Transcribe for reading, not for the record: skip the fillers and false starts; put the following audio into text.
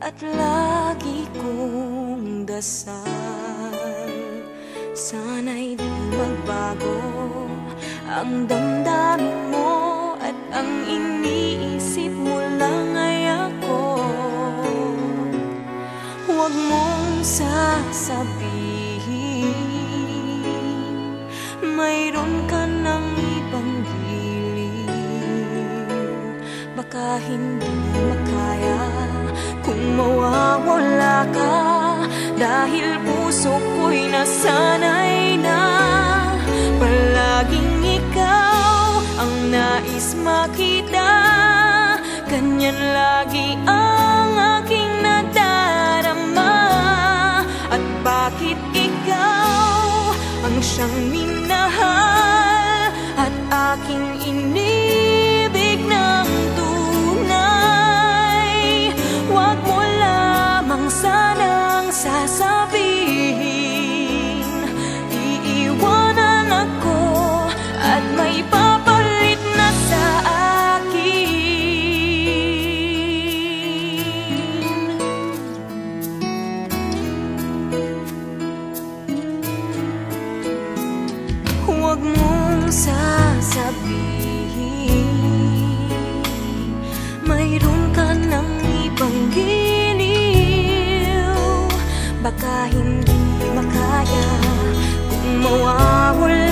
at lagi kong dasal, sana'y di magbago ang damdamin mo at ang iniisip mo lang ay ako. Huwag mong sasabihin mayroon ka ng ibang hiling. Baka hindi makaya kung mawawala ka, dahil puso ko'y nasanay na palaging ikaw ang nais makita. Ganyan lagi ang aking nadarama. At bakit ikaw ang siyang minahal at aking inibig ng tunay? Huwag mo lamang sanang sasabihin iiwanan ako at may papalit na sa akin. Huwag mong sasabihin mayroon ka ng ibang giliw. Baka hindi makaya kung mawawala